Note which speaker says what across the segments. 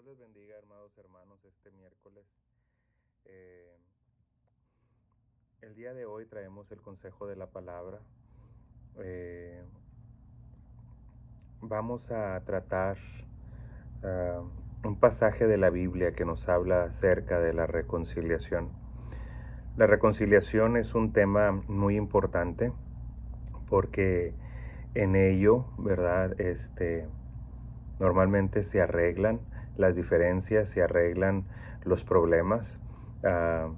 Speaker 1: Dios les bendiga, amados hermanos, este miércoles. Eh, el día de hoy traemos el consejo de la palabra. Eh, Vamos a tratar ah, un pasaje de la Biblia que nos habla acerca de la reconciliación. La reconciliación es un tema muy importante porque en ello, ¿verdad? Normalmente se arreglan las diferencias, se arreglan los problemas. Ah,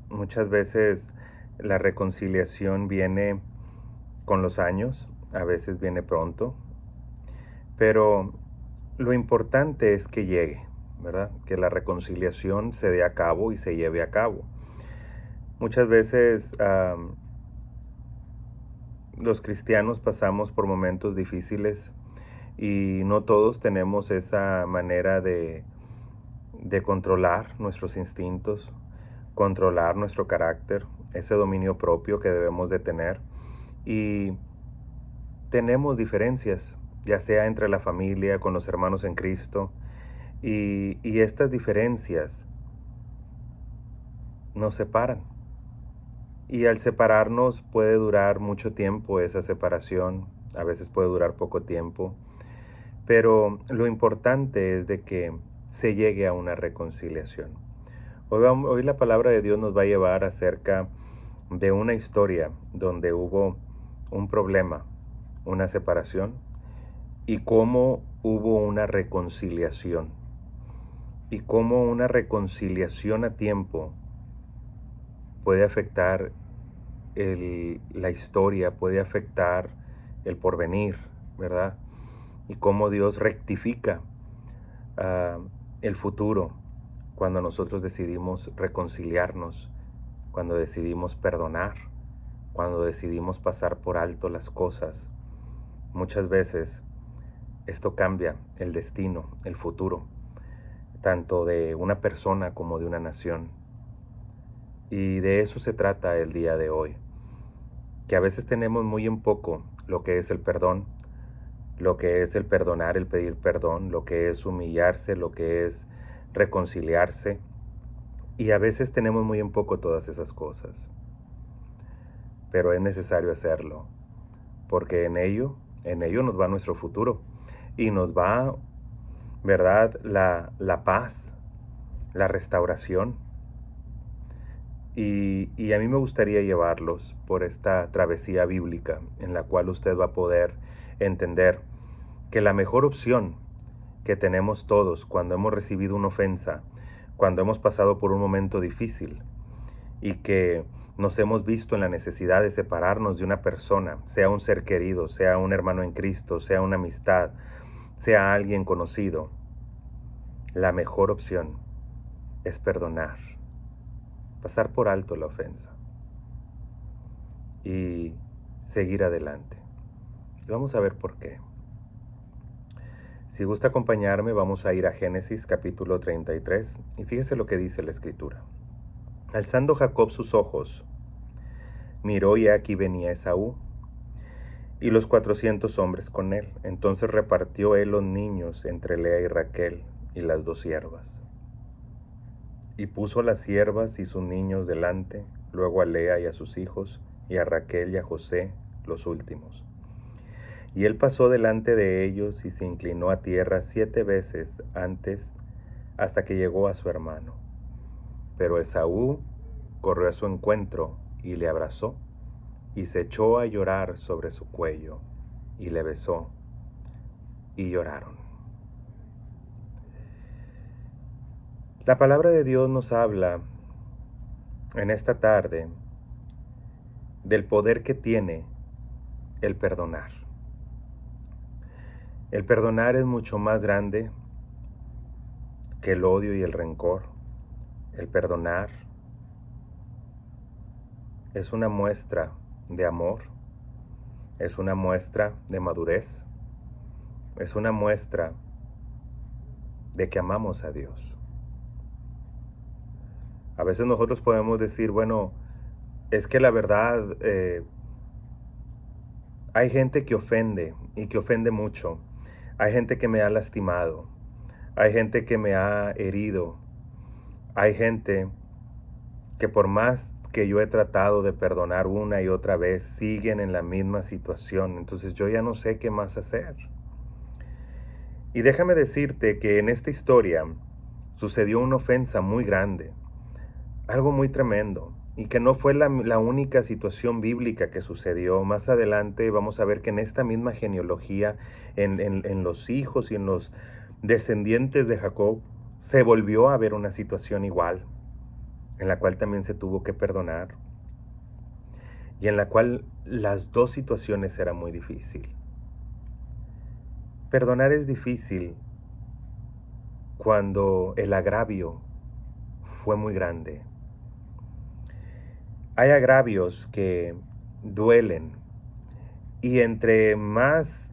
Speaker 1: Muchas veces la reconciliación viene con los años, a veces viene pronto, pero lo importante es que llegue, ¿verdad? Que la reconciliación se dé a cabo y se lleve a cabo. Muchas veces los cristianos pasamos por momentos difíciles y no todos tenemos esa manera de controlar nuestros instintos, controlar nuestro carácter, ese dominio propio que debemos de tener. Y tenemos diferencias, ya sea entre la familia, con los hermanos en Cristo, y estas diferencias nos separan. Y al separarnos puede durar mucho tiempo esa separación, a veces puede durar poco tiempo, pero lo importante es de que se llegue a una reconciliación. Hoy la palabra de Dios nos va a llevar acerca de una historia donde hubo un problema, una separación, y cómo hubo una reconciliación. Y cómo una reconciliación a tiempo puede afectar la historia, puede afectar el porvenir, ¿verdad? Y cómo Dios rectifica ah, el futuro cuando nosotros decidimos reconciliarnos, cuando decidimos perdonar, cuando decidimos pasar por alto las cosas. Muchas veces esto cambia el destino, el futuro, tanto de una persona como de una nación. Y de eso se trata el día de hoy, que a veces tenemos muy en poco lo que es el perdón, lo que es el perdonar, el pedir perdón, lo que es humillarse, lo que es reconciliarse, y a veces tenemos muy en poco todas esas cosas. Pero es necesario hacerlo, porque en ello nos va nuestro futuro, y nos va, ¿verdad?, la paz, la restauración. Y a mí me gustaría llevarlos por esta travesía bíblica en la cual usted va a poder entender que la mejor opción que tenemos todos cuando hemos recibido una ofensa, cuando hemos pasado por un momento difícil y que nos hemos visto en la necesidad de separarnos de una persona, sea un ser querido, sea un hermano en Cristo, sea una amistad, sea alguien conocido, la mejor opción es perdonar, pasar por alto la ofensa y seguir adelante. Y vamos a ver por qué. Si gusta acompañarme, vamos a ir a Génesis capítulo 33 y fíjese lo que dice la escritura. Alzando Jacob sus ojos, miró y aquí venía Esaú y los 400 hombres con él. Entonces repartió él los niños entre Lea y Raquel y las 2 siervas. Y puso las siervas y sus niños delante, luego a Lea y a sus hijos, y a Raquel y a José, los últimos. Y él pasó delante de ellos y se inclinó a tierra 7 veces antes, hasta que llegó a su hermano. Pero Esaú corrió a su encuentro y le abrazó, y se echó a llorar sobre su cuello, y le besó, y lloraron. La palabra de Dios nos habla en esta tarde del poder que tiene el perdonar. El perdonar es mucho más grande que el odio y el rencor. El perdonar es una muestra de amor, es una muestra de madurez, es una muestra de que amamos a Dios. A veces nosotros podemos decir, bueno, es que la verdad, hay gente que ofende y que ofende mucho. Hay gente que me ha lastimado. Hay gente que me ha herido. Hay gente que por más que yo he tratado de perdonar una y otra vez, siguen en la misma situación. Entonces yo ya no sé qué más hacer. Y déjame decirte que en esta historia sucedió una ofensa muy grande, algo muy tremendo, y que no fue la única situación bíblica que sucedió. Más adelante vamos a ver que en esta misma genealogía, en los hijos y en los descendientes de Jacob, se volvió a ver una situación igual, en la cual también se tuvo que perdonar, y en la cual las dos situaciones eran muy difíciles. Perdonar es difícil cuando el agravio fue muy grande. Hay agravios que duelen, y entre más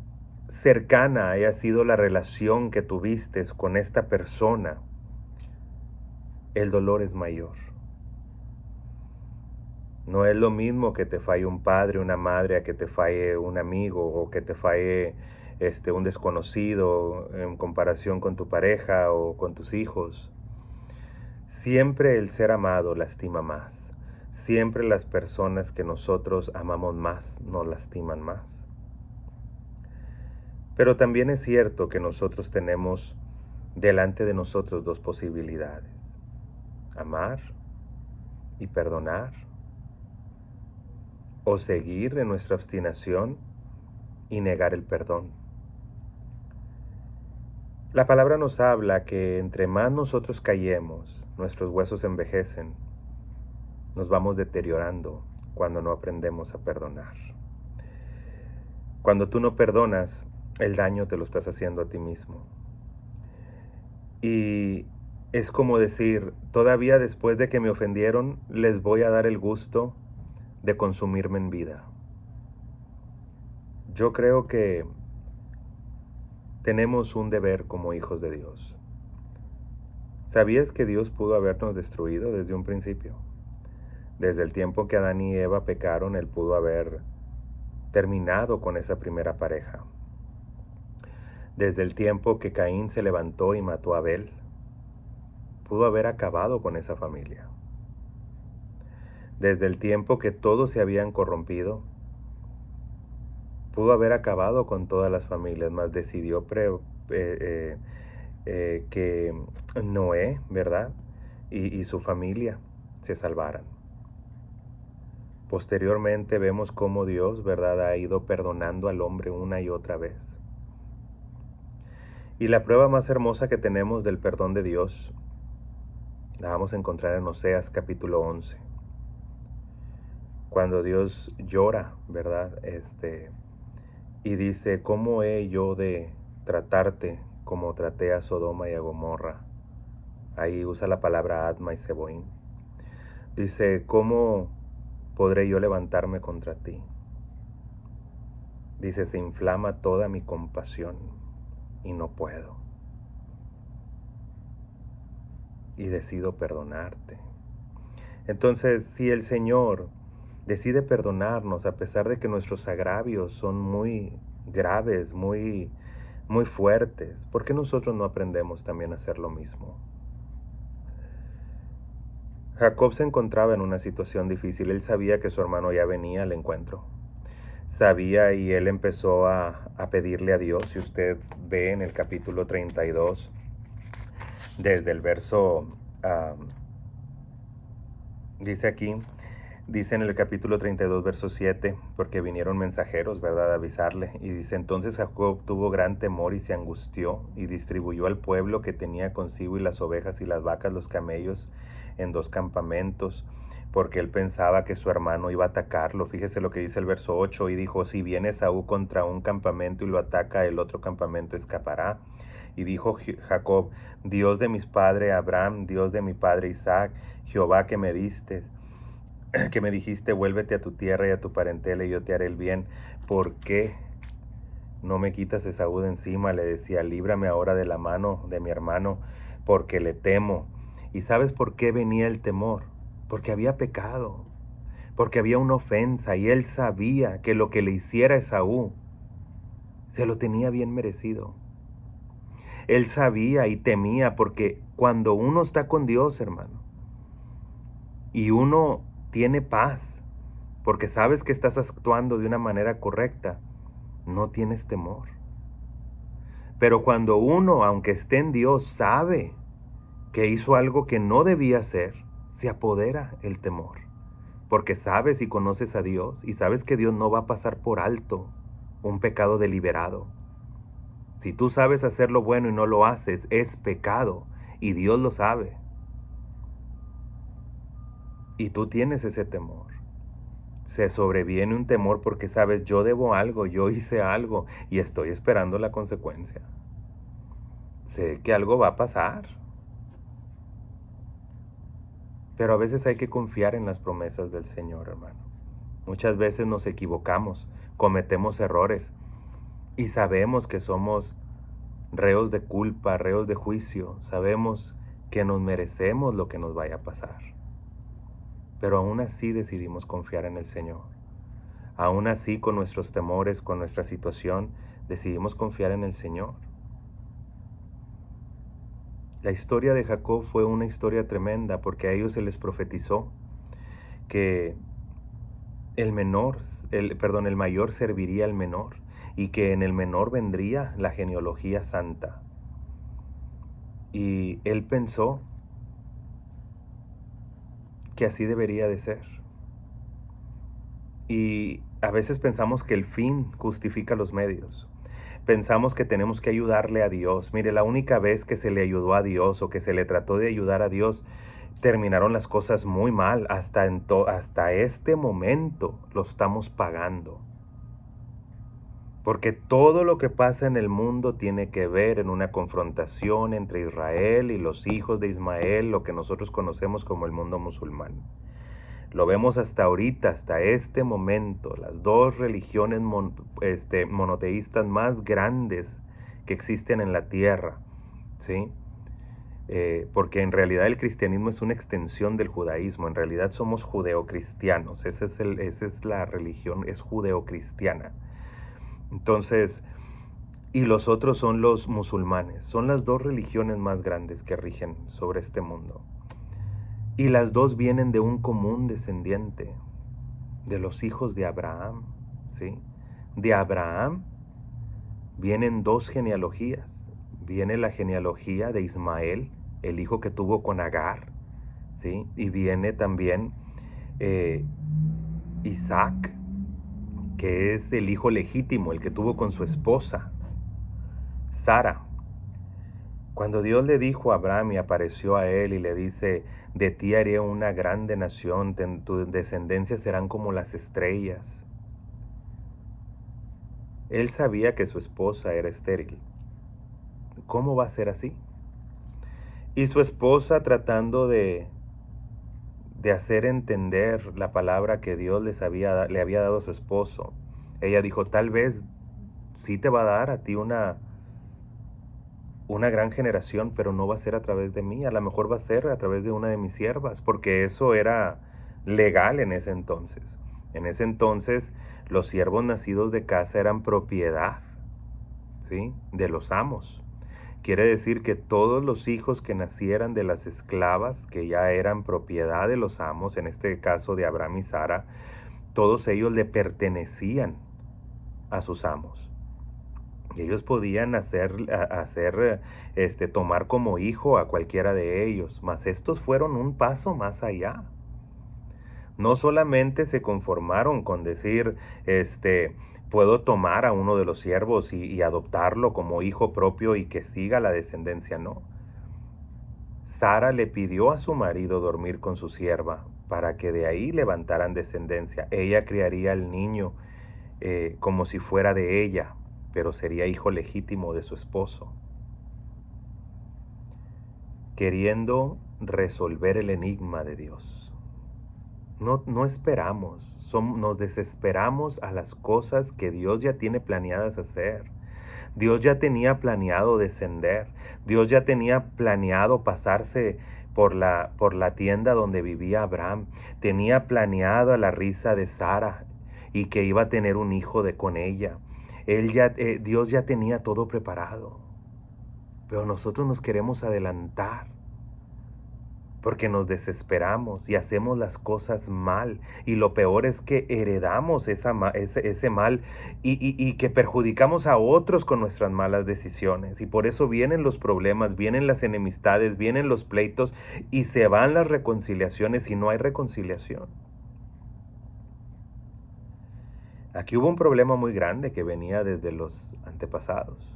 Speaker 1: cercana haya sido la relación que tuviste con esta persona, el dolor es mayor. No es lo mismo que te falle un padre, una madre, a que te falle un amigo o que te falle un desconocido en comparación con tu pareja o con tus hijos. Siempre el ser amado lastima más. Siempre las personas que nosotros amamos más nos lastiman más. Pero también es cierto que nosotros tenemos delante de nosotros dos posibilidades: amar y perdonar, o seguir en nuestra obstinación y negar el perdón. La palabra nos habla que entre más nosotros callemos, nuestros huesos envejecen, nos vamos deteriorando cuando no aprendemos a perdonar. Cuando tú no perdonas, el daño te lo estás haciendo a ti mismo. Y es como decir, todavía después de que me ofendieron, les voy a dar el gusto de consumirme en vida. Yo creo que tenemos un deber como hijos de Dios. ¿Sabías que Dios pudo habernos destruido desde un principio? Desde el tiempo que Adán y Eva pecaron, Él pudo haber terminado con esa primera pareja. Desde el tiempo que Caín se levantó y mató a Abel, pudo haber acabado con esa familia. Desde el tiempo que todos se habían corrompido, pudo haber acabado con todas las familias, mas decidió que Noé, ¿verdad? Y su familia se salvaran. Posteriormente vemos cómo Dios, ¿verdad?, ha ido perdonando al hombre una y otra vez. Y la prueba más hermosa que tenemos del perdón de Dios la vamos a encontrar en Oseas capítulo 11. Cuando Dios llora, ¿verdad? Y dice, ¿cómo he yo de tratarte como traté a Sodoma y a Gomorra? Ahí usa la palabra Adma y Seboín. Dice, ¿cómo podré yo levantarme contra ti? Dice, se inflama toda mi compasión y no puedo. Y decido perdonarte. Entonces, si el Señor decide perdonarnos a pesar de que nuestros agravios son muy graves, muy fuertes, ¿por qué nosotros no aprendemos también a hacer lo mismo? Jacob se encontraba en una situación difícil. Él sabía que su hermano ya venía al encuentro. Sabía, y él empezó a pedirle a Dios. Si usted ve en el capítulo 32, desde el verso, dice aquí, dice en el capítulo 32, verso 7, porque vinieron mensajeros, ¿verdad?, a avisarle. Y dice, entonces Jacob tuvo gran temor y se angustió, y distribuyó al pueblo que tenía consigo y las ovejas y las vacas, los camellos, en 2 campamentos, porque él pensaba que su hermano iba a atacarlo. Fíjese lo que dice el verso 8, y dijo, si viene Esaú contra un campamento y lo ataca, el otro campamento escapará. Y dijo Jacob, Dios de mis padres Abraham, Dios de mi padre Isaac, Jehová que me dijiste, vuélvete a tu tierra y a tu parentela y yo te haré el bien. ¿Por qué no me quitas Esaú de encima? Le decía, líbrame ahora de la mano de mi hermano, porque le temo. ¿Y sabes por qué venía el temor? Porque había pecado, porque había una ofensa, y él sabía que lo que le hiciera Esaú se lo tenía bien merecido. Él sabía y temía, porque cuando uno está con Dios, hermano, y uno tiene paz, porque sabes que estás actuando de una manera correcta, no tienes temor. Pero cuando uno, aunque esté en Dios, sabe que hizo algo que no debía hacer, se apodera el temor. Porque sabes y conoces a Dios y sabes que Dios no va a pasar por alto un pecado deliberado. Si tú sabes hacer lo bueno y no lo haces, es pecado y Dios lo sabe. Y tú tienes ese temor. Se sobreviene un temor porque sabes, yo debo algo, yo hice algo y estoy esperando la consecuencia. Sé que algo va a pasar. Pero a veces hay que confiar en las promesas del Señor, hermano. Muchas veces nos equivocamos, cometemos errores y sabemos que somos reos de culpa, reos de juicio. Sabemos que nos merecemos lo que nos vaya a pasar. Pero aún así decidimos confiar en el Señor. Aún así, con nuestros temores, con nuestra situación, decidimos confiar en el Señor. La historia de Jacob fue una historia tremenda porque a ellos se les profetizó que el mayor serviría al menor y que en el menor vendría la genealogía santa. Y él pensó que así debería de ser. Y a veces pensamos que el fin justifica los medios. Pensamos que tenemos que ayudarle a Dios. Mire, la única vez que se le ayudó a Dios o que se le trató de ayudar a Dios, terminaron las cosas muy mal. Hasta este momento lo estamos pagando. Porque todo lo que pasa en el mundo tiene que ver en una confrontación entre Israel y los hijos de Ismael, lo que nosotros conocemos como el mundo musulmán. Lo vemos hasta ahorita, hasta este momento, las dos religiones monoteístas más grandes que existen en la tierra, ¿sí? Porque en realidad el cristianismo es una extensión del judaísmo, en realidad somos judeocristianos, esa es la religión, es judeocristiana. Entonces, y los otros son los musulmanes, son las dos religiones más grandes que rigen sobre este mundo. Y las dos vienen de un común descendiente, de los hijos de Abraham, ¿sí? De Abraham vienen dos genealogías. Viene la genealogía de Ismael, el hijo que tuvo con Agar, ¿sí? Y viene también Isaac, que es el hijo legítimo, el que tuvo con su esposa, Sara. Cuando Dios le dijo a Abraham y apareció a él y le dice, de ti haré una grande nación, tu descendencia serán como las estrellas. Él sabía que su esposa era estéril. ¿Cómo va a ser así? Y su esposa, tratando de hacer entender la palabra que Dios le había dado a su esposo, ella dijo, tal vez sí te va a dar a ti una gran generación, pero no va a ser a través de mí, a lo mejor va a ser a través de una de mis siervas, porque eso era legal en ese entonces. En ese entonces los siervos nacidos de casa eran propiedad, ¿sí?, de los amos. Quiere decir que todos los hijos que nacieran de las esclavas, que ya eran propiedad de los amos, en este caso de Abraham y Sara, todos ellos le pertenecían a sus amos. Y ellos podían tomar como hijo a cualquiera de ellos, mas estos fueron un paso más allá. No solamente se conformaron con decir, puedo tomar a uno de los siervos y adoptarlo como hijo propio y que siga la descendencia, no. Sara le pidió a su marido dormir con su sierva para que de ahí levantaran descendencia. Ella criaría al niño como si fuera de ella, pero sería hijo legítimo de su esposo. Queriendo resolver el enigma de Dios. No esperamos, nos desesperamos a las cosas que Dios ya tiene planeadas hacer. Dios ya tenía planeado descender. Dios ya tenía planeado pasarse por la tienda donde vivía Abraham. Tenía planeado la risa de Sara y que iba a tener un hijo con ella. Dios ya tenía todo preparado. Pero nosotros nos queremos adelantar porque nos desesperamos y hacemos las cosas mal. Y lo peor es que heredamos ese mal y que perjudicamos a otros con nuestras malas decisiones. Y por eso vienen los problemas, vienen las enemistades, vienen los pleitos y se van las reconciliaciones y no hay reconciliación. Aquí hubo un problema muy grande que venía desde los antepasados.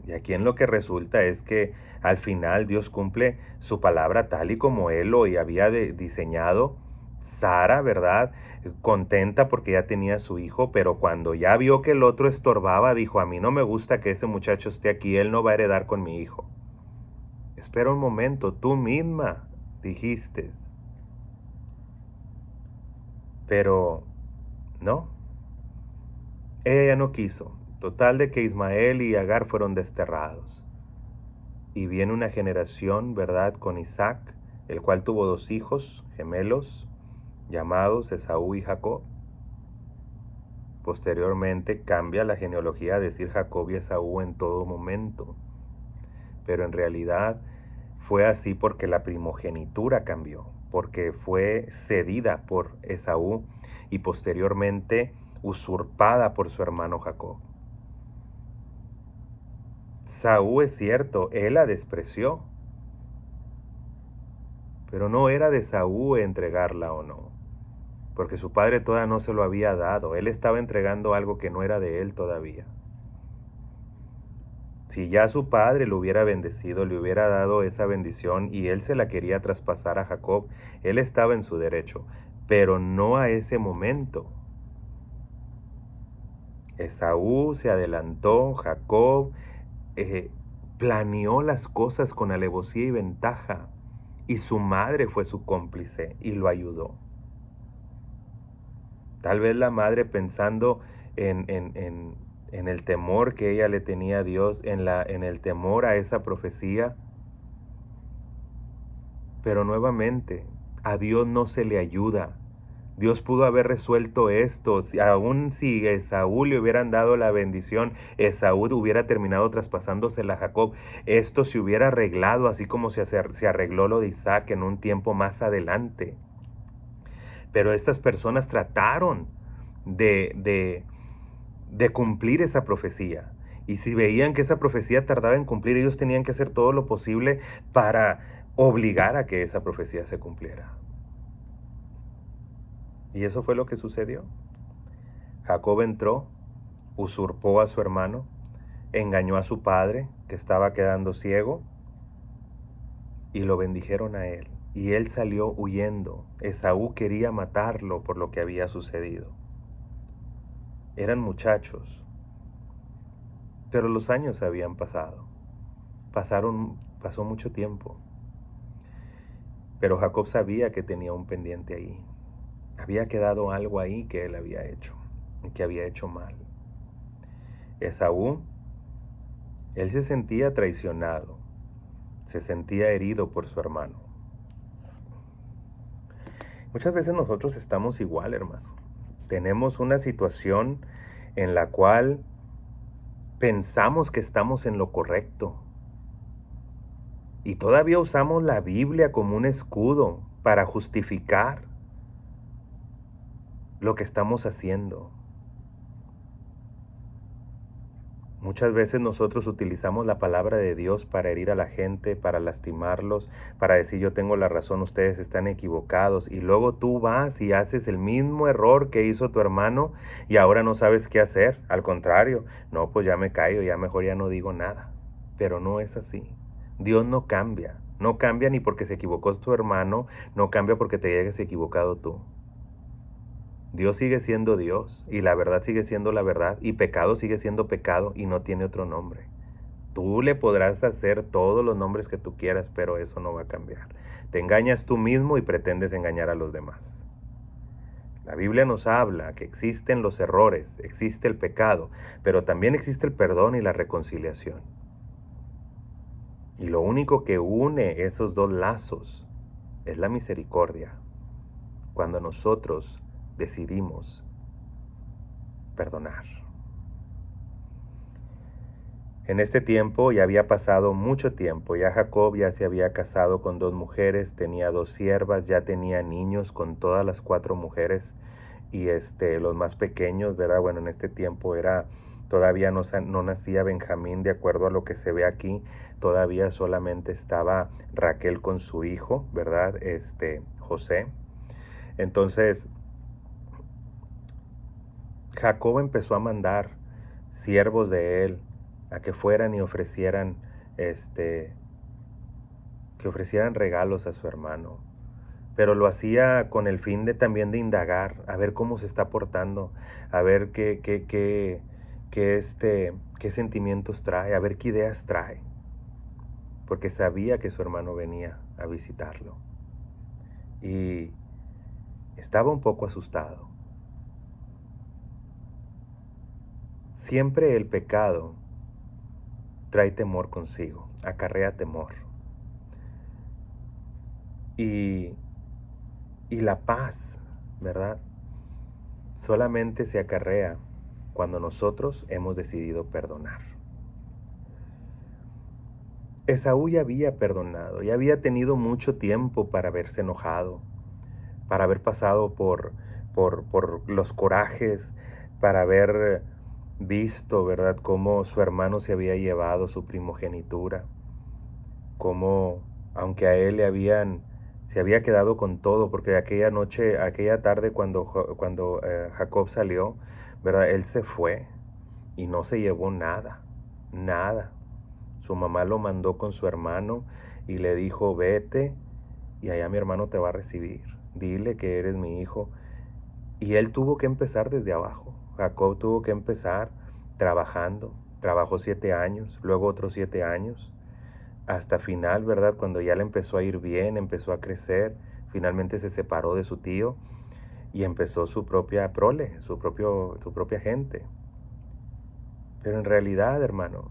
Speaker 1: Y aquí en lo que resulta es que al final Dios cumple su palabra tal y como Él lo había diseñado. Sara, ¿verdad? Contenta porque ya tenía a su hijo, pero cuando ya vio que el otro estorbaba, dijo, a mí no me gusta que ese muchacho esté aquí, él no va a heredar con mi hijo. Espera un momento, tú misma dijiste, pero no, ella ya no quiso. Total de que Ismael y Agar fueron desterrados. Y viene una generación, ¿verdad?, con Isaac, el cual tuvo 2 hijos gemelos, llamados Esaú y Jacob. Posteriormente cambia la genealogía a decir Jacob y Esaú en todo momento. Pero en realidad fue así porque la primogenitura cambió, porque fue cedida por Esaú y posteriormente usurpada por su hermano Jacob. Saúl, es cierto, él la despreció, pero no era de Saúl entregarla o no, porque su padre todavía no se lo había dado. Él estaba entregando algo que no era de él todavía. Si ya su padre lo hubiera bendecido, le hubiera dado esa bendición y él se la quería traspasar a Jacob, él estaba en su derecho, pero no a ese momento. Esaú se adelantó, Jacob eh, planeó las cosas con alevosía y ventaja, y su madre fue su cómplice y lo ayudó. Tal vez la madre pensando en el temor que ella le tenía a Dios, en el temor a esa profecía, pero nuevamente a Dios no se le ayuda. Dios pudo haber resuelto esto, aun si Esaú le hubieran dado la bendición, Esaú hubiera terminado traspasándosela a Jacob, esto se hubiera arreglado así como se arregló lo de Isaac en un tiempo más adelante. Pero estas personas trataron de cumplir esa profecía. Y si veían que esa profecía tardaba en cumplir, ellos tenían que hacer todo lo posible para obligar a que esa profecía se cumpliera. Y eso fue lo que sucedió. Jacob entró, usurpó a su hermano, engañó a su padre, que estaba quedando ciego, y lo bendijeron a él. Y él salió huyendo. Esaú quería matarlo por lo que había sucedido. Eran muchachos, pero los años habían pasado. Pasó mucho tiempo. Pero Jacob sabía que tenía un pendiente ahí. Había quedado algo ahí que él había hecho, y que había hecho mal. Esaú, él se sentía traicionado, se sentía herido por su hermano. Muchas veces nosotros estamos igual, hermano. Tenemos una situación en la cual pensamos que estamos en lo correcto. Y todavía usamos la Biblia como un escudo para justificar lo que estamos haciendo. Muchas veces nosotros utilizamos la palabra de Dios para herir a la gente, para lastimarlos, para decir yo tengo la razón, ustedes están equivocados. Y luego tú vas y haces el mismo error que hizo tu hermano y ahora no sabes qué hacer. Al contrario, no, pues ya me callo, ya mejor ya no digo nada. Pero no es así. Dios no cambia. No cambia ni porque se equivocó tu hermano, no cambia porque te hayas equivocado tú. Dios sigue siendo Dios y la verdad sigue siendo la verdad y pecado sigue siendo pecado y no tiene otro nombre. Tú le podrás hacer todos los nombres que tú quieras, pero eso no va a cambiar. Te engañas tú mismo y pretendes engañar a los demás. La Biblia nos habla que existen los errores, existe el pecado, pero también existe el perdón y la reconciliación. Y lo único que une esos dos lazos es la misericordia. Cuando nosotros decidimos perdonar. En este tiempo ya había pasado mucho tiempo, ya Jacob ya se había casado con 2 mujeres, tenía 2 siervas, ya tenía niños con todas las 4 mujeres y los más pequeños, ¿verdad? Bueno, en este tiempo todavía no nacía Benjamín de acuerdo a lo que se ve aquí, todavía solamente estaba Raquel con su hijo, ¿verdad? José. Entonces, Jacob empezó a mandar siervos de él a que fueran y este, ofrecieran regalos a su hermano. Pero lo hacía con el fin de también de indagar, a ver cómo se está portando, a ver qué sentimientos trae, a ver qué ideas trae, porque sabía que su hermano venía a visitarlo. Y estaba un poco asustado. Siempre el pecado trae temor consigo, acarrea temor. Y, y la paz, ¿verdad? Solamente se acarrea cuando nosotros hemos decidido perdonar. Esaú ya había perdonado, ya había tenido mucho tiempo para haberse enojado, para haber pasado por los corajes, para haber visto, ¿verdad?, cómo su hermano se había llevado su primogenitura, cómo, aunque a él se había quedado con todo, porque aquella noche, aquella tarde cuando Jacob salió, ¿verdad?, él se fue y no se llevó nada, nada. Su mamá lo mandó con su hermano y le dijo, vete y allá mi hermano te va a recibir. Dile que eres mi hijo. Y él tuvo que empezar desde abajo. Jacob tuvo que empezar trabajando. Trabajó 7 años, luego otros 7 años. Hasta final, ¿verdad? Cuando ya le empezó a ir bien, empezó a crecer. Finalmente se separó de su tío y empezó su propia prole, su propia gente. Pero en realidad, hermano,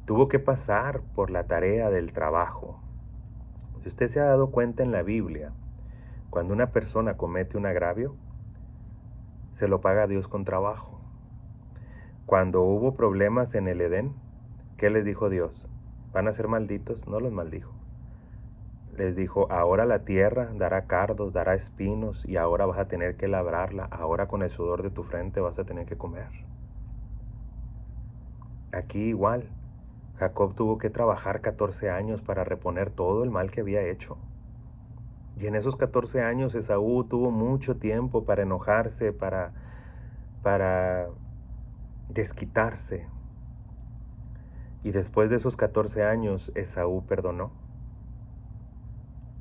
Speaker 1: tuvo que pasar por la tarea del trabajo. Si usted se ha dado cuenta en la Biblia, cuando una persona comete un agravio, se lo paga Dios con trabajo. Cuando hubo problemas en el Edén, ¿qué les dijo Dios? ¿Van a ser malditos? No los maldijo. Les dijo, ahora la tierra dará cardos, dará espinos, y ahora vas a tener que labrarla. Ahora con el sudor de tu frente vas a tener que comer. Aquí igual, Jacob tuvo que trabajar 14 años para reponer todo el mal que había hecho. Y en esos 14 años Esaú tuvo mucho tiempo para enojarse, para desquitarse. Y después de esos 14 años Esaú perdonó.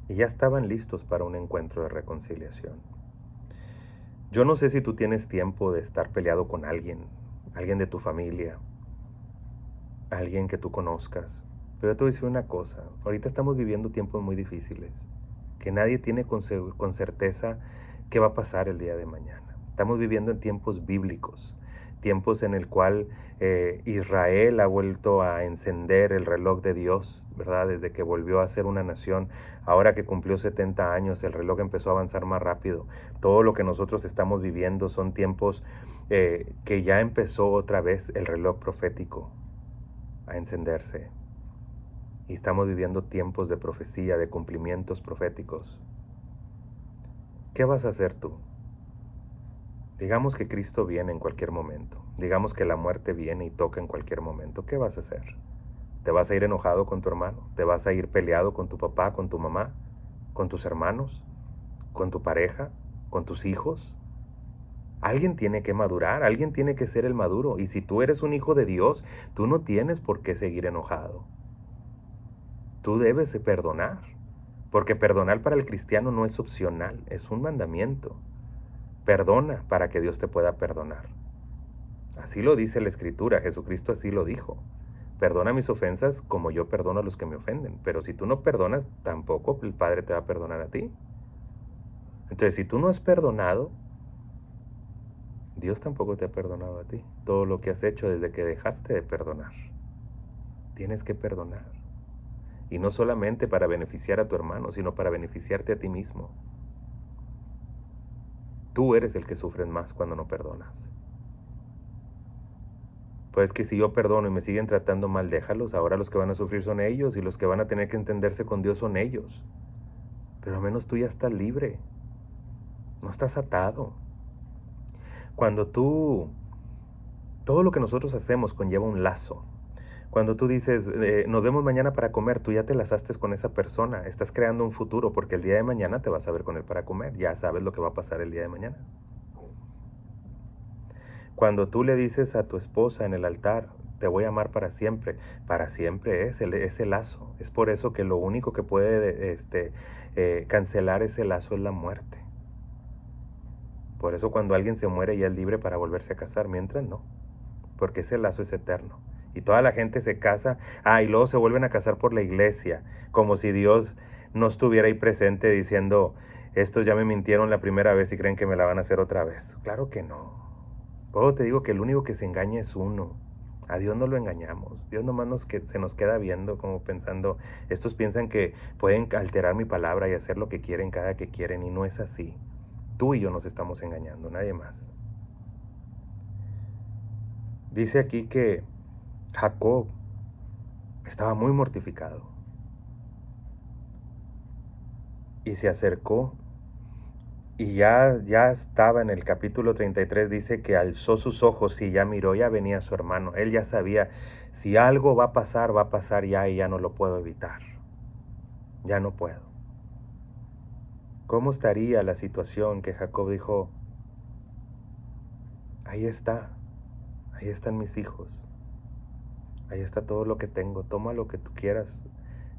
Speaker 1: Y ya estaban listos para un encuentro de reconciliación. Yo no sé si tú tienes tiempo de estar peleado con alguien de tu familia, alguien que tú conozcas. Pero yo te voy a decir una cosa, ahorita estamos viviendo tiempos muy difíciles, que nadie tiene con certeza qué va a pasar el día de mañana. Estamos viviendo en tiempos bíblicos, tiempos en el cual Israel ha vuelto a encender el reloj de Dios, ¿verdad? Desde que volvió a ser una nación, ahora que cumplió 70 años, el reloj empezó a avanzar más rápido. Todo lo que nosotros estamos viviendo son tiempos que ya empezó otra vez el reloj profético a encenderse. Y estamos viviendo tiempos de profecía, de cumplimientos proféticos. ¿Qué vas a hacer tú? Digamos que Cristo viene en cualquier momento. Digamos que la muerte viene y toca en cualquier momento. ¿Qué vas a hacer? ¿Te vas a ir enojado con tu hermano? ¿Te vas a ir peleado con tu papá, con tu mamá, con tus hermanos, con tu pareja, con tus hijos? Alguien tiene que madurar, alguien tiene que ser el maduro. Y si tú eres un hijo de Dios, tú no tienes por qué seguir enojado. Tú debes de perdonar, porque perdonar para el cristiano no es opcional, es un mandamiento. Perdona para que Dios te pueda perdonar. Así lo dice la Escritura, Jesucristo así lo dijo. Perdona mis ofensas como yo perdono a los que me ofenden. Pero si tú no perdonas, tampoco el Padre te va a perdonar a ti. Entonces, si tú no has perdonado, Dios tampoco te ha perdonado a ti. Todo lo que has hecho desde que dejaste de perdonar. Tienes que perdonar. Y no solamente para beneficiar a tu hermano, sino para beneficiarte a ti mismo. Tú eres el que sufres más cuando no perdonas. Pues que si yo perdono y me siguen tratando mal, déjalos. Ahora los que van a sufrir son ellos y los que van a tener que entenderse con Dios son ellos. Pero al menos tú ya estás libre, no estás atado. Cuando todo lo que nosotros hacemos conlleva un lazo. Cuando tú dices, nos vemos mañana para comer, tú ya te lazaste con esa persona, estás creando un futuro porque el día de mañana te vas a ver con él para comer, ya sabes lo que va a pasar el día de mañana. Cuando tú le dices a tu esposa en el altar, te voy a amar para siempre es ese lazo. Es por eso que lo único que puede cancelar ese lazo es la muerte. Por eso cuando alguien se muere ya es libre para volverse a casar, mientras no, porque ese lazo es eterno. Y toda la gente se casa, y luego se vuelven a casar por la iglesia, como si Dios no estuviera ahí presente diciendo, estos ya me mintieron la primera vez y creen que me la van a hacer otra vez. Claro que no. Luego te digo que el único que se engaña es uno. A Dios no lo engañamos. Dios nomás se nos queda viendo como pensando, estos piensan que pueden alterar mi palabra y hacer lo que quieren cada que quieren y no es así. Tú y yo nos estamos engañando, nadie más. Dice aquí que Jacob estaba muy mortificado y se acercó y ya estaba en el capítulo 33, dice que alzó sus ojos y ya miró, ya venía su hermano. Él ya sabía, si algo va a pasar ya y ya no lo puedo evitar. Ya no puedo. ¿Cómo estaría la situación que Jacob dijo, ahí está, ahí están mis hijos, ahí está todo lo que tengo, toma lo que tú quieras,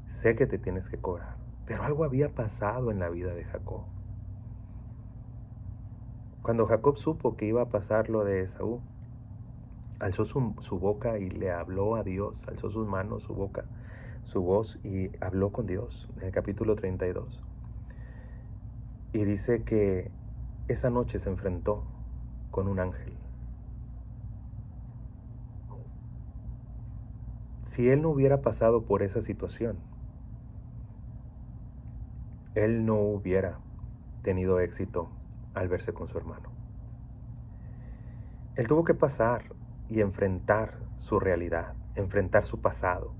Speaker 1: sé que te tienes que cobrar? Pero algo había pasado en la vida de Jacob. Cuando Jacob supo que iba a pasar lo de Esaú, alzó su boca y le habló a Dios, alzó sus manos, su boca, su voz y habló con Dios en el capítulo 32. Y dice que esa noche se enfrentó con un ángel. Si él no hubiera pasado por esa situación, él no hubiera tenido éxito al verse con su hermano. Él tuvo que pasar y enfrentar su realidad, enfrentar su pasado,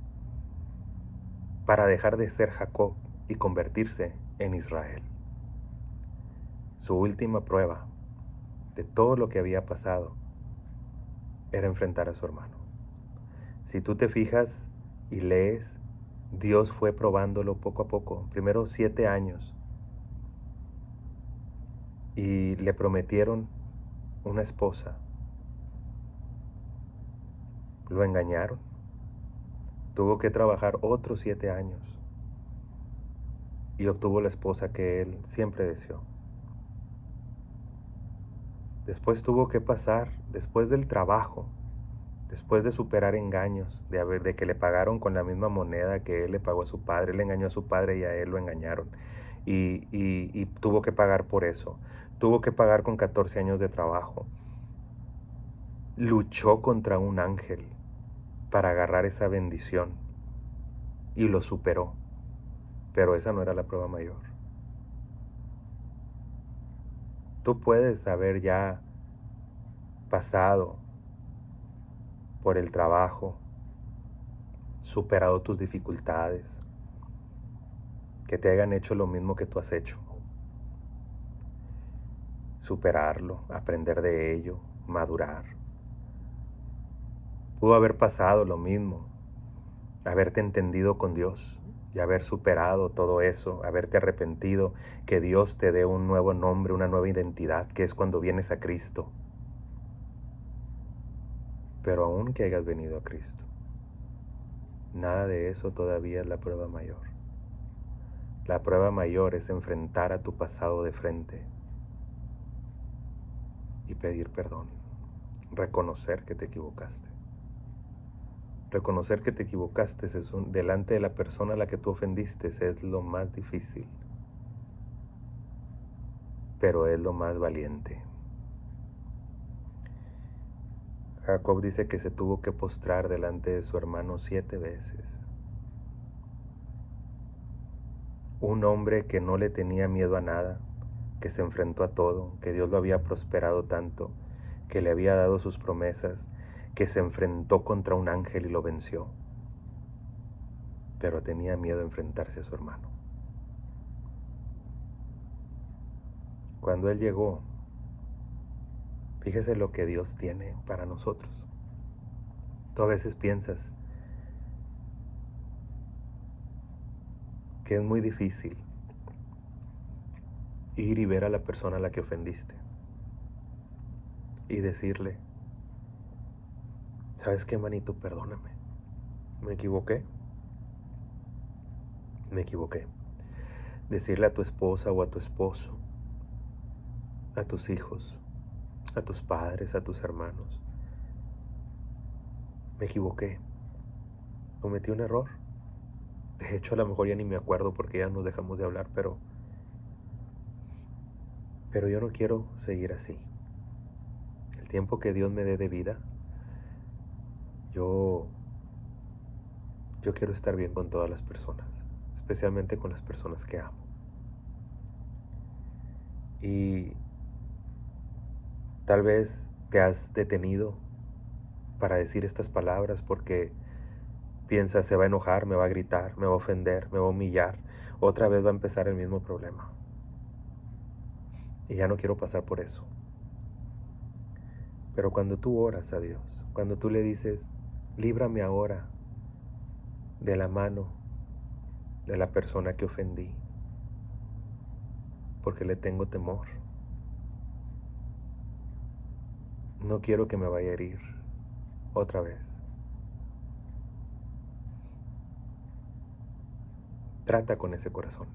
Speaker 1: para dejar de ser Jacob y convertirse en Israel. Su última prueba de todo lo que había pasado era enfrentar a su hermano. Si tú te fijas y lees, Dios fue probándolo poco a poco, primero 7 años, y le prometieron una esposa. Lo engañaron, tuvo que trabajar otros 7 años y obtuvo la esposa que él siempre deseó. Después tuvo que pasar, después del trabajo, después de superar engaños, de que le pagaron con la misma moneda que él le pagó a su padre, él engañó a su padre y a él lo engañaron. Y tuvo que pagar por eso. Tuvo que pagar con 14 años de trabajo. Luchó contra un ángel para agarrar esa bendición y lo superó. Pero esa no era la prueba mayor. Tú puedes haber ya pasado por el trabajo, superado tus dificultades, que te hayan hecho lo mismo que tú has hecho. Superarlo, aprender de ello, madurar. Pudo haber pasado lo mismo, haberte entendido con Dios y haber superado todo eso, haberte arrepentido, que Dios te dé un nuevo nombre, una nueva identidad, que es cuando vienes a Cristo. Pero aún que hayas venido a Cristo, nada de eso todavía es la prueba mayor. La prueba mayor es enfrentar a tu pasado de frente y pedir perdón, reconocer que te equivocaste. Reconocer que te equivocaste delante de la persona a la que tú ofendiste es lo más difícil, pero es lo más valiente. Jacob dice que se tuvo que postrar delante de su hermano 7 veces. Un hombre que no le tenía miedo a nada, que se enfrentó a todo, que Dios lo había prosperado tanto, que le había dado sus promesas, que se enfrentó contra un ángel y lo venció, pero tenía miedo de enfrentarse a su hermano. Cuando él llegó, fíjese lo que Dios tiene para nosotros. Tú a veces piensas que es muy difícil ir y ver a la persona a la que ofendiste y decirle, ¿sabes qué, manito? Perdóname. Me equivoqué. Me equivoqué. Decirle a tu esposa o a tu esposo, a tus hijos, a tus padres, a tus hermanos, me equivoqué. Cometí un error. De hecho, a lo mejor ya ni me acuerdo porque ya nos dejamos de hablar, pero yo no quiero seguir así. El tiempo que Dios me dé de vida, yo quiero estar bien con todas las personas, especialmente con las personas que amo. Y tal vez te has detenido para decir estas palabras porque piensas, se va a enojar, me va a gritar, me va a ofender, me va a humillar, otra vez va a empezar el mismo problema. Y ya no quiero pasar por eso. Pero cuando tú oras a Dios, cuando tú le dices, líbrame ahora de la mano de la persona que ofendí, porque le tengo temor. No quiero que me vaya a herir otra vez. Trata con ese corazón.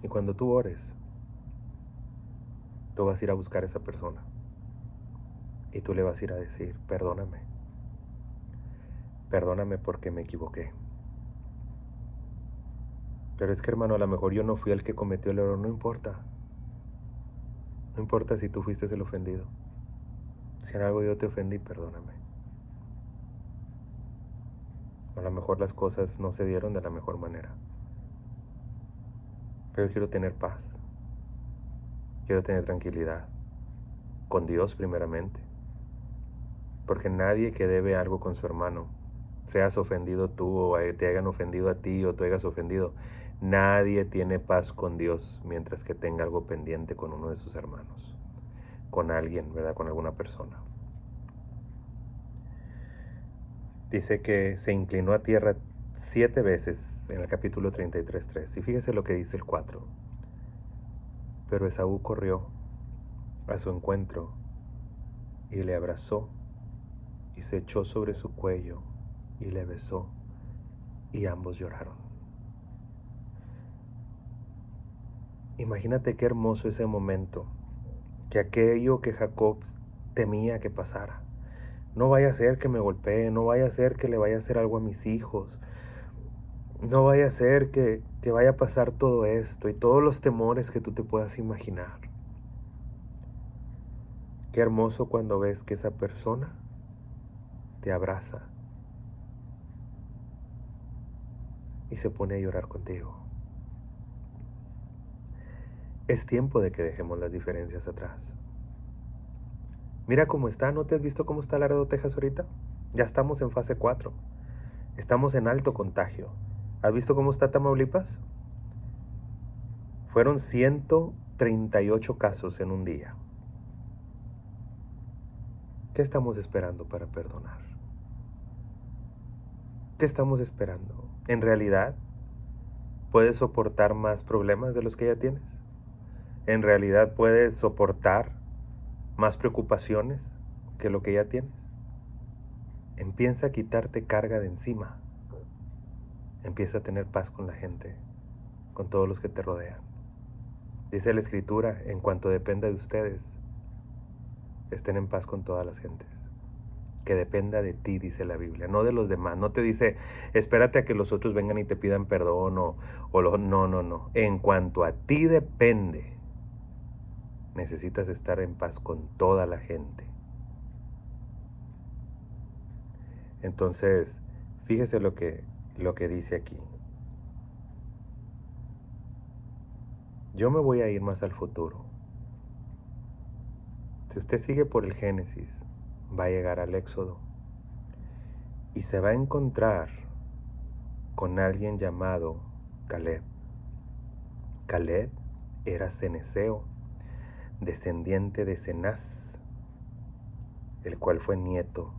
Speaker 1: Y cuando tú ores, tú vas a ir a buscar a esa persona. Y tú le vas a ir a decir, perdóname. Perdóname porque me equivoqué. Pero es que, hermano, a lo mejor yo no fui el que cometió el error. No importa. No importa si tú fuiste el ofendido. Si en algo yo te ofendí, perdóname. A lo mejor las cosas no se dieron de la mejor manera. Pero yo quiero tener paz. Quiero tener tranquilidad. Con Dios primeramente. Porque nadie que debe algo con su hermano, seas ofendido tú o te hayan ofendido a ti o tú hayas ofendido, nadie tiene paz con Dios mientras que tenga algo pendiente con uno de sus hermanos, con alguien, ¿verdad? Con alguna persona. Dice que se inclinó a tierra 7 veces en el capítulo 33:3. Y fíjese lo que dice el 4. Pero Esaú corrió a su encuentro y le abrazó y se echó sobre su cuello y le besó y ambos lloraron. Imagínate qué hermoso ese momento, que aquello que Jacob temía que pasara. No vaya a ser que me golpee, no vaya a ser que le vaya a hacer algo a mis hijos, no vaya a ser que vaya a pasar todo esto y todos los temores que tú te puedas imaginar. Qué hermoso cuando ves que esa persona te abraza y se pone a llorar contigo. Es tiempo de que dejemos las diferencias atrás. Mira cómo está, ¿no te has visto cómo está Laredo, Texas ahorita? Ya estamos en fase 4. Estamos en alto contagio. ¿Has visto cómo está Tamaulipas? Fueron 138 casos en un día. ¿Qué estamos esperando para perdonar? ¿Qué estamos esperando? ¿En realidad puedes soportar más problemas de los que ya tienes? ¿En realidad puedes soportar más preocupaciones que lo que ya tienes? Empieza a quitarte carga de encima. Empieza a tener paz con la gente, con todos los que te rodean. Dice la Escritura, en cuanto dependa de ustedes, estén en paz con todas las gentes. Que dependa de ti, dice la Biblia, no de los demás. No te dice, espérate a que los otros vengan y te pidan perdón no, no, no. En cuanto a ti depende, necesitas estar en paz con toda la gente. Entonces, fíjese lo que dice aquí. Yo me voy a ir más al futuro. Si usted sigue por el Génesis, va a llegar al Éxodo y se va a encontrar con alguien llamado Caleb. Caleb era ceneseo, descendiente de Cenaz, el cual fue nieto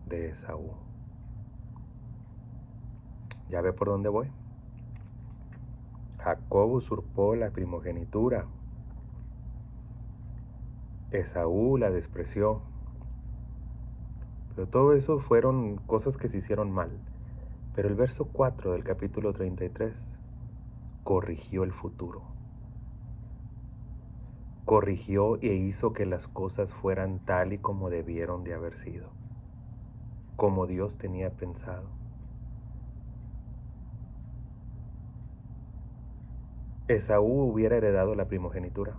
Speaker 1: de Esaú. ¿Ya ve por dónde voy? Jacob usurpó la primogenitura. Esaú la despreció. Pero todo eso fueron cosas que se hicieron mal. Pero el verso 4 del capítulo 33 corrigió el futuro. Corrigió e hizo que las cosas fueran tal y como debieron de haber sido, como Dios tenía pensado. Esaú hubiera heredado la primogenitura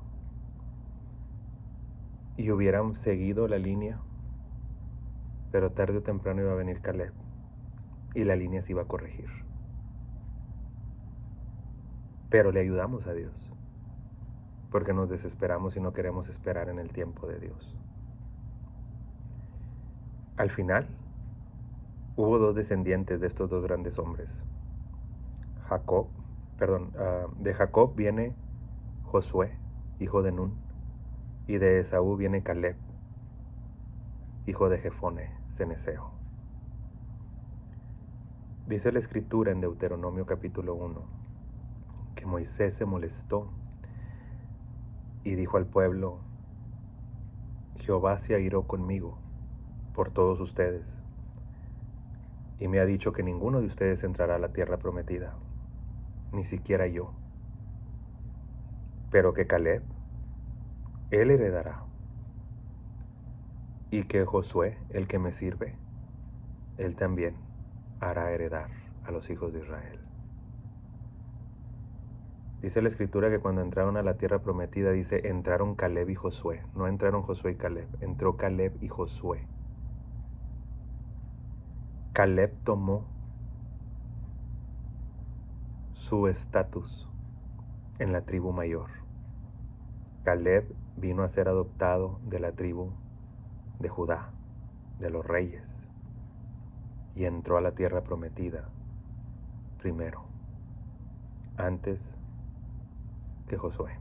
Speaker 1: y hubieran seguido la línea, pero tarde o temprano iba a venir Caleb y la línea se iba a corregir. Pero le ayudamos a Dios, porque nos desesperamos y no queremos esperar en el tiempo de Dios. Al final, hubo dos descendientes de estos dos grandes hombres. De Jacob viene Josué, hijo de Nun, y de Esaú viene Caleb, hijo de Jefone, ceneseo. Dice la escritura en Deuteronomio capítulo 1, que Moisés se molestó y dijo al pueblo: Jehová se airó conmigo por todos ustedes, y me ha dicho que ninguno de ustedes entrará a la tierra prometida, ni siquiera yo, pero que Caleb, él heredará, y que Josué, el que me sirve, él también hará heredar a los hijos de Israel. Dice la escritura que cuando entraron a la tierra prometida, dice, entraron Caleb y Josué. No entraron Josué y Caleb, entró Caleb y Josué. Caleb tomó su estatus en la tribu mayor. Caleb vino a ser adoptado de la tribu de Judá, de los reyes, y entró a la tierra prometida primero, antes que Josué.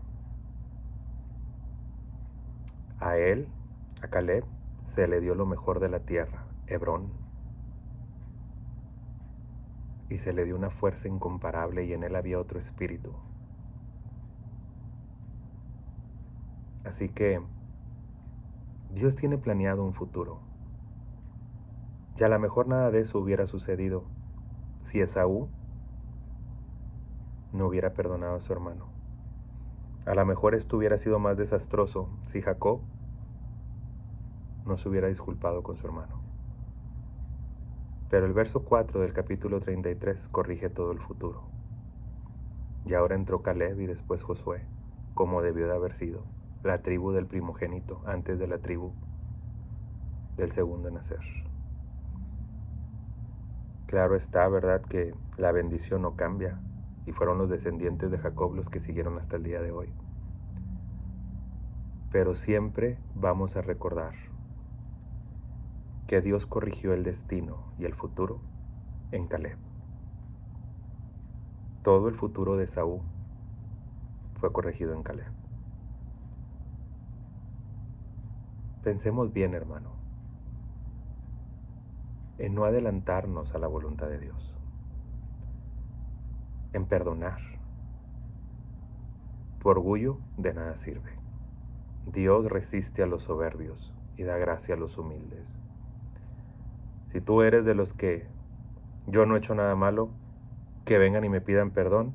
Speaker 1: A él, a Caleb, se le dio lo mejor de la tierra, Hebrón, y se le dio una fuerza incomparable y en él había otro espíritu. Así que Dios tiene planeado un futuro. Y a lo mejor nada de eso hubiera sucedido si Esaú no hubiera perdonado a su hermano. A lo mejor esto hubiera sido más desastroso si Jacob no se hubiera disculpado con su hermano. Pero el verso 4 del capítulo 33 corrige todo el futuro. Y ahora entró Caleb y después Josué, como debió de haber sido, la tribu del primogénito antes de la tribu del segundo en nacer. Claro está, ¿verdad?, que la bendición no cambia, y fueron los descendientes de Jacob los que siguieron hasta el día de hoy. Pero siempre vamos a recordar que Dios corrigió el destino y el futuro en Caleb. Todo el futuro de Esaú fue corregido en Caleb. Pensemos bien, hermano, en no adelantarnos a la voluntad de Dios, en perdonar. Tu orgullo de nada sirve. Dios resiste a los soberbios y da gracia a los humildes. Si tú eres de los que yo no he hecho nada malo, que vengan y me pidan perdón,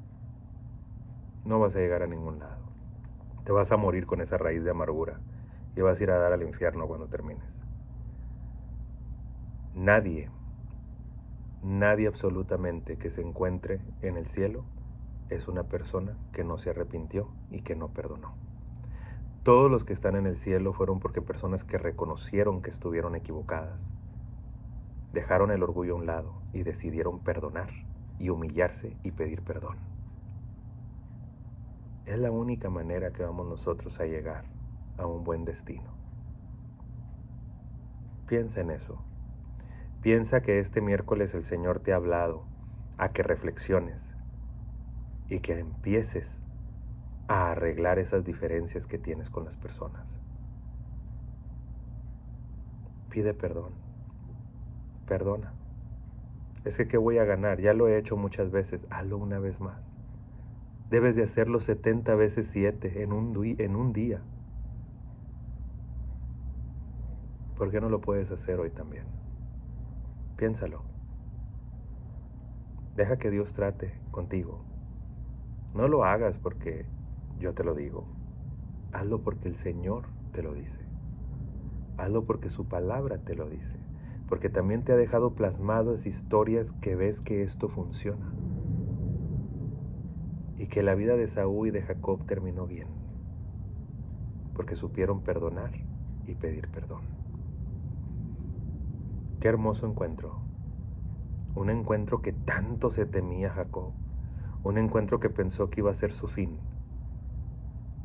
Speaker 1: no vas a llegar a ningún lado. Te vas a morir con esa raíz de amargura y vas a ir a dar al infierno cuando termines. Nadie absolutamente que se encuentre en el cielo es una persona que no se arrepintió y que no perdonó. Todos los que están en el cielo fueron porque personas que reconocieron que estuvieron equivocadas, dejaron el orgullo a un lado y decidieron perdonar y humillarse y pedir perdón. Es la única manera que vamos nosotros a llegar a un buen destino. Piensa en eso. Piensa que este miércoles el Señor te ha hablado a que reflexiones y que empieces a arreglar esas diferencias que tienes con las personas. Pide perdón. Perdona. Es que ¿qué voy a ganar? Ya lo he hecho muchas veces. Hazlo una vez más. Debes de hacerlo 70 veces 7 en un día. ¿Por qué no lo puedes hacer hoy también? Piénsalo. Deja que Dios trate contigo. No lo hagas porque yo te lo digo. Hazlo porque el Señor te lo dice. Hazlo porque su palabra te lo dice. Porque también te ha dejado plasmadas historias que ves que esto funciona. Y que la vida de Saúl y de Jacob terminó bien. Porque supieron perdonar y pedir perdón. Qué hermoso encuentro. Un encuentro que tanto se temía Jacob. Un encuentro que pensó que iba a ser su fin.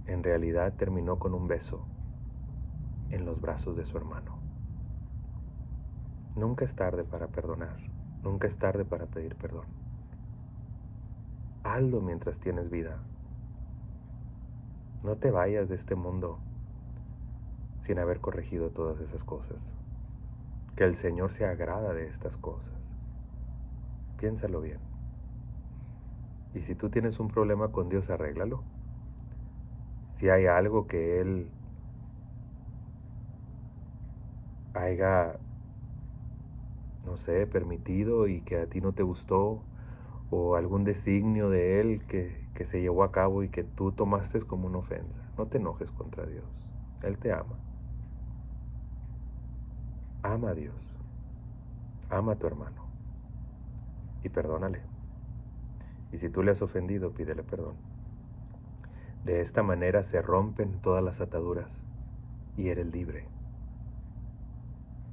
Speaker 1: En realidad terminó con un beso en los brazos de su hermano. Nunca es tarde para perdonar. Nunca es tarde para pedir perdón. Hazlo mientras tienes vida. No te vayas de este mundo sin haber corregido todas esas cosas. Que el Señor se agrada de estas cosas. Piénsalo bien. Y si tú tienes un problema con Dios, arréglalo. Si hay algo que Él haya, no sé, permitido y que a ti no te gustó, o algún designio de Él que se llevó a cabo y que tú tomaste como una ofensa, no te enojes contra Dios. Él te ama. Ama a Dios. Ama a tu hermano. Y perdónale. Y si tú le has ofendido, pídele perdón. De esta manera se rompen todas las ataduras y eres libre.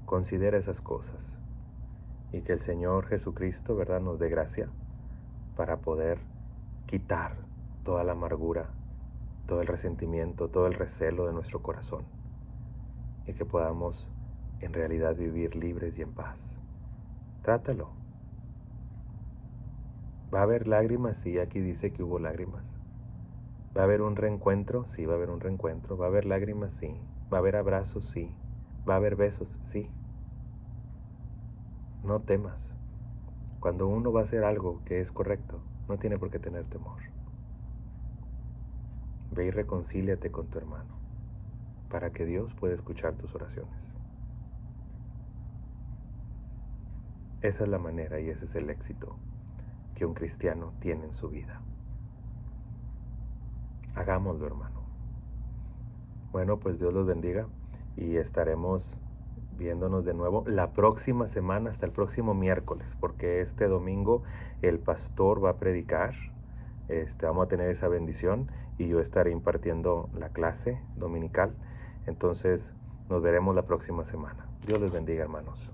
Speaker 1: Considera esas cosas y que el Señor Jesucristo, ¿verdad?, nos dé gracia para poder quitar toda la amargura, todo el resentimiento, todo el recelo de nuestro corazón y que podamos en realidad vivir libres y en paz. Trátalo. ¿Va a haber lágrimas? Sí, aquí dice que hubo lágrimas. ¿Va a haber un reencuentro? Sí, va a haber un reencuentro. ¿Va a haber lágrimas? Sí. ¿Va a haber abrazos? Sí. ¿Va a haber besos? Sí. No temas. Cuando uno va a hacer algo que es correcto, no tiene por qué tener temor. Ve y reconcíliate con tu hermano, para que Dios pueda escuchar tus oraciones. Esa es la manera y ese es el éxito que un cristiano tiene en su vida. Hagámoslo, hermano. Bueno, pues Dios los bendiga y estaremos viéndonos de nuevo la próxima semana, hasta el próximo miércoles, porque este domingo el pastor va a predicar. Vamos a tener esa bendición y yo estaré impartiendo la clase dominical. Entonces nos veremos la próxima semana. Dios les bendiga, hermanos.